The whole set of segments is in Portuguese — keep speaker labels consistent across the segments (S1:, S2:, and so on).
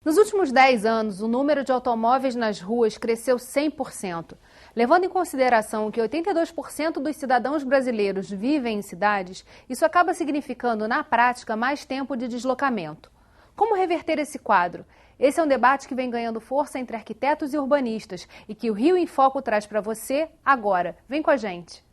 S1: Nos últimos 10 anos, o número de automóveis nas ruas cresceu 100%. Levando em consideração que 82% dos cidadãos brasileiros vivem em cidades, isso acaba significando, na prática, mais tempo de deslocamento. Como reverter esse quadro? Esse é um debate que vem ganhando força entre arquitetos e urbanistas e que o Rio em Foco traz para você agora. Vem com a gente!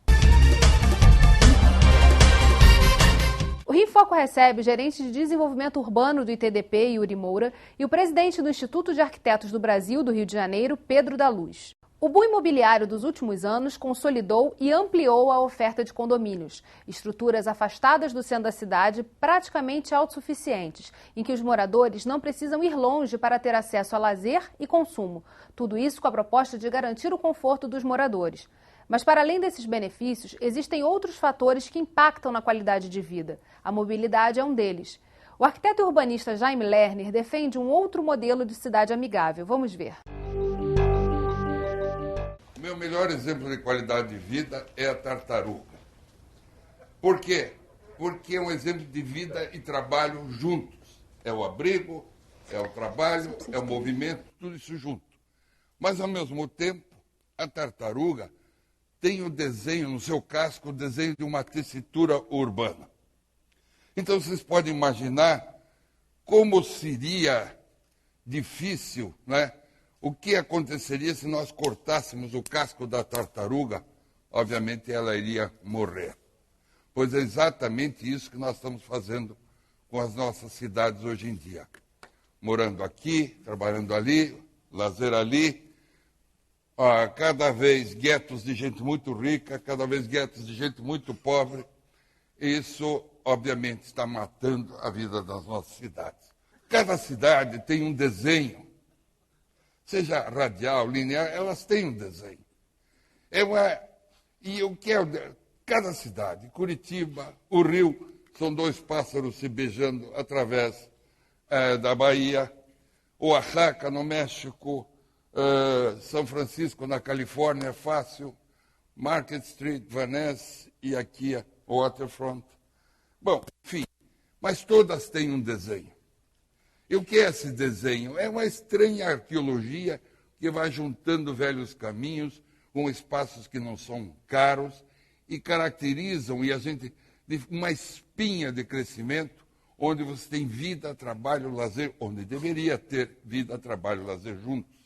S1: O Rio em Foco recebe o gerente de desenvolvimento urbano do ITDP, Yuri Moura, e o presidente do Instituto de Arquitetos do Brasil, do Rio de Janeiro, Pedro da Luz. O boom imobiliário dos últimos anos consolidou e ampliou a oferta de condomínios, estruturas afastadas do centro da cidade, praticamente autossuficientes, em que os moradores não precisam ir longe para ter acesso a lazer e consumo. Tudo isso com a proposta de garantir o conforto dos moradores. Mas, para além desses benefícios, existem outros fatores que impactam na qualidade de vida. A mobilidade é um deles. O arquiteto e urbanista Jaime Lerner defende um outro modelo de cidade amigável. Vamos ver.
S2: O meu melhor exemplo de qualidade de vida é a Tartaruga. Por quê? Porque é um exemplo de vida e trabalho juntos. É o abrigo, é o trabalho, é o movimento, tudo isso junto. Mas, ao mesmo tempo, a Tartaruga tem o desenho, no seu casco, o desenho de uma tessitura urbana. Então, vocês podem imaginar como seria difícil, né? O que aconteceria se nós cortássemos o casco da tartaruga? Obviamente, ela iria morrer. Pois é exatamente isso que nós estamos fazendo com as nossas cidades hoje em dia. Morando aqui, trabalhando ali, lazer ali, cada vez guetos de gente muito rica, cada vez guetos de gente muito pobre. Isso, obviamente, está matando a vida das nossas cidades. Cada cidade tem um desenho, seja radial, linear, elas têm um desenho. E o que é cada cidade? Curitiba, o Rio, são dois pássaros se beijando através da Bahia, Oaxaca, no México, São Francisco, na Califórnia, é fácil, Market Street, Van Ness e aqui a Waterfront. Bom, enfim, mas todas têm um desenho. E o que é esse desenho? É uma estranha arqueologia que vai juntando velhos caminhos com espaços que não são caros e caracterizam uma espinha de crescimento onde você tem vida, trabalho, lazer, onde deveria ter vida, trabalho, lazer juntos.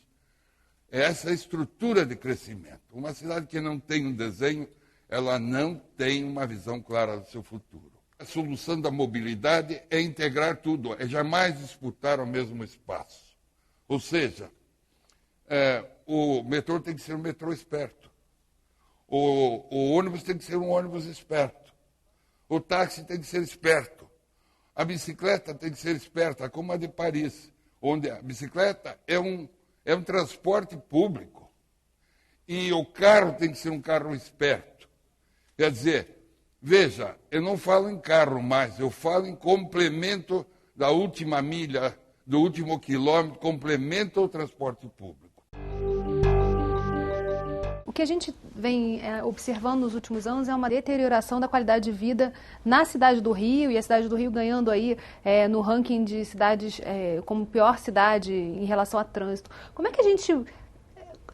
S2: Essa é a estrutura de crescimento. Uma cidade que não tem um desenho, ela não tem uma visão clara do seu futuro. A solução da mobilidade é integrar tudo, é jamais disputar o mesmo espaço. Ou seja, o metrô tem que ser um metrô esperto. O ônibus tem que ser um ônibus esperto. O táxi tem que ser esperto. A bicicleta tem que ser esperta, como a de Paris, onde a bicicleta é um transporte público. E o carro tem que ser um carro esperto. Quer dizer, veja, eu não falo em carro mais, eu falo em complemento da última milha, do último quilômetro, complemento ao transporte público.
S1: O que a gente vem observando nos últimos anos é uma deterioração da qualidade de vida na cidade do Rio, e a cidade do Rio ganhando aí no ranking de cidades como pior cidade em relação a trânsito. Como é que a gente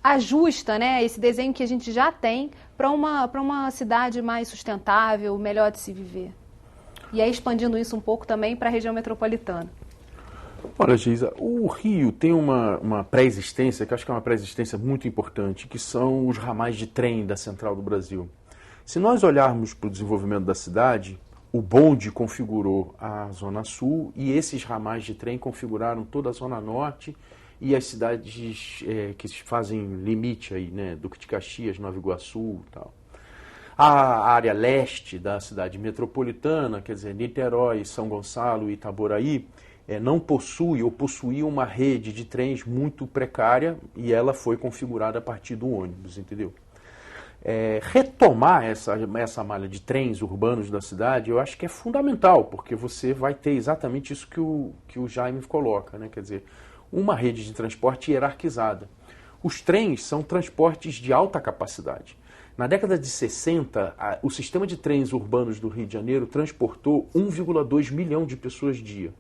S1: ajusta, né, esse desenho que a gente já tem para uma cidade mais sustentável, melhor de se viver? E aí expandindo isso um pouco também para a região metropolitana.
S3: Olha, Geisa, o Rio tem uma pré-existência, que eu acho que é uma pré-existência muito importante, que são os ramais de trem da Central do Brasil. Se nós olharmos para o desenvolvimento da cidade, o bonde configurou a Zona Sul e esses ramais de trem configuraram toda a Zona Norte e as cidades que fazem limite aí, né, Duque de Caxias, Nova Iguaçu e tal. A área leste da cidade metropolitana, quer dizer, Niterói, São Gonçalo e Itaboraí, não possui ou possuía uma rede de trens muito precária e ela foi configurada a partir do ônibus, entendeu? Retomar essa malha de trens urbanos da cidade, eu acho que é fundamental, porque você vai ter exatamente isso que o Jaime coloca, né? Quer dizer, uma rede de transporte hierarquizada. Os trens são transportes de alta capacidade. Na década de 60, o sistema de trens urbanos do Rio de Janeiro transportou 1,2 milhão de pessoas dia.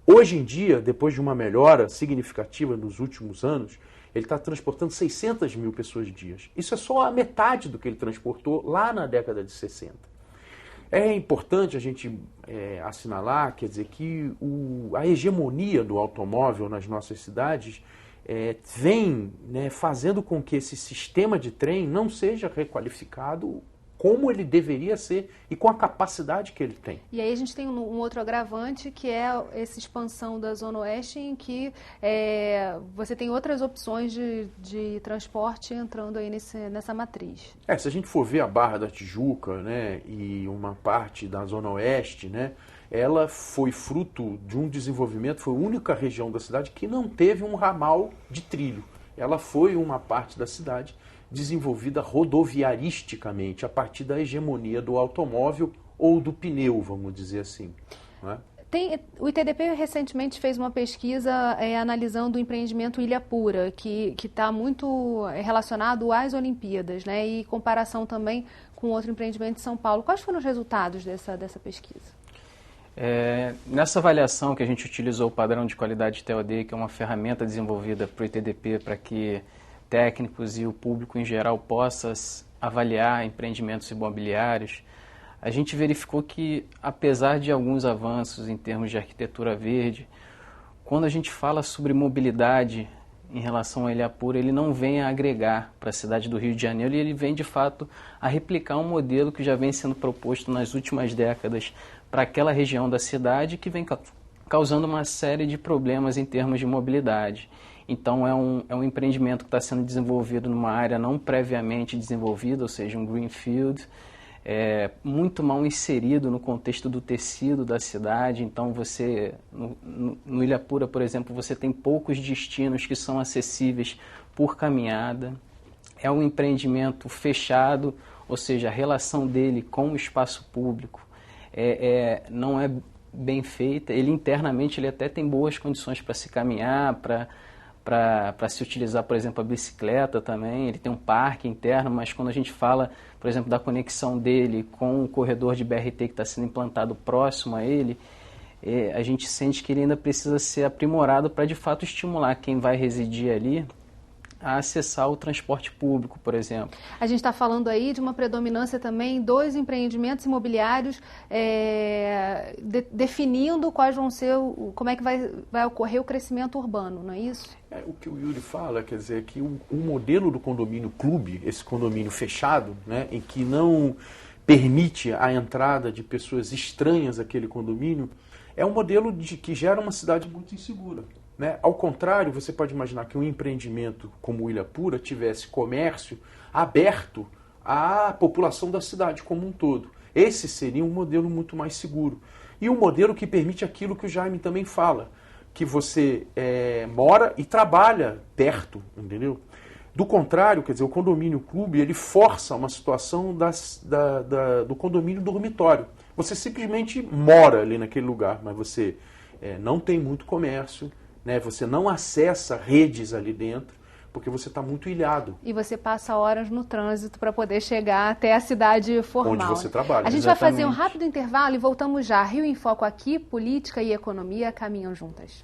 S3: Hoje em dia, depois de uma melhora significativa nos últimos anos, ele está transportando 600 mil pessoas dias. Isso é só a metade do que ele transportou lá na década de 60. É importante a gente assinalar, quer dizer, que a hegemonia do automóvel nas nossas cidades vem, né, fazendo com que esse sistema de trem não seja requalificado como ele deveria ser e com a capacidade que ele tem.
S1: E aí a gente tem um outro agravante, que é essa expansão da Zona Oeste, em que você tem outras opções de transporte entrando aí nessa matriz.
S3: Se a gente for ver a Barra da Tijuca, né, e uma parte da Zona Oeste, né, ela foi fruto de um desenvolvimento, foi a única região da cidade que não teve um ramal de trilho. Ela foi uma parte da cidade desenvolvida rodoviaristicamente, a partir da hegemonia do automóvel ou do pneu, vamos dizer assim. Né?
S1: O ITDP recentemente fez uma pesquisa analisando o empreendimento Ilha Pura, que está muito relacionado às Olimpíadas, né, e comparação também com outro empreendimento de São Paulo. Quais foram os resultados dessa pesquisa?
S4: Nessa avaliação que a gente utilizou o padrão de qualidade TOD, que é uma ferramenta desenvolvida para o ITDP para que técnicos e o público em geral possa avaliar empreendimentos imobiliários, a gente verificou que, apesar de alguns avanços em termos de arquitetura verde, quando a gente fala sobre mobilidade em relação à Ilha Pura, ele não vem a agregar para a cidade do Rio de Janeiro, e ele vem, de fato, a replicar um modelo que já vem sendo proposto nas últimas décadas para aquela região da cidade, que vem causando uma série de problemas em termos de mobilidade. Então, é um empreendimento que está sendo desenvolvido numa área não previamente desenvolvida, ou seja, um greenfield, muito mal inserido no contexto do tecido da cidade. Então, no Ilha Pura, por exemplo, você tem poucos destinos que são acessíveis por caminhada. É um empreendimento fechado, ou seja, a relação dele com o espaço público não é bem feita. Ele internamente ele até tem boas condições para se caminhar, para se utilizar, por exemplo, a bicicleta também. Ele tem um parque interno, mas quando a gente fala, por exemplo, da conexão dele com o corredor de BRT que está sendo implantado próximo a ele, a gente sente que ele ainda precisa ser aprimorado para, de fato, estimular quem vai residir ali a acessar o transporte público, por exemplo.
S1: A gente está falando aí de uma predominância também dos empreendimentos imobiliários, definindo quais vão ser, como é que vai ocorrer o crescimento urbano, não é isso?
S3: O que o Yuri fala, quer dizer, que o modelo do condomínio clube, esse condomínio fechado, né, em que não permite a entrada de pessoas estranhas àquele condomínio, é um modelo que gera uma cidade muito insegura. Né? Ao contrário, você pode imaginar que um empreendimento como o Ilha Pura tivesse comércio aberto à população da cidade como um todo. Esse seria um modelo muito mais seguro. E um modelo que permite aquilo que o Jaime também fala, que você mora e trabalha perto, entendeu? Do contrário, quer dizer, o condomínio clube ele força uma situação do condomínio dormitório. Você simplesmente mora ali naquele lugar, mas você não tem muito comércio, né? Você não acessa redes ali dentro, porque você está muito ilhado.
S1: E você passa horas no trânsito para poder chegar até a cidade formal.
S3: Onde você trabalha.
S1: A gente vai fazer um rápido intervalo e voltamos já. Rio em Foco aqui, política e economia caminham juntas.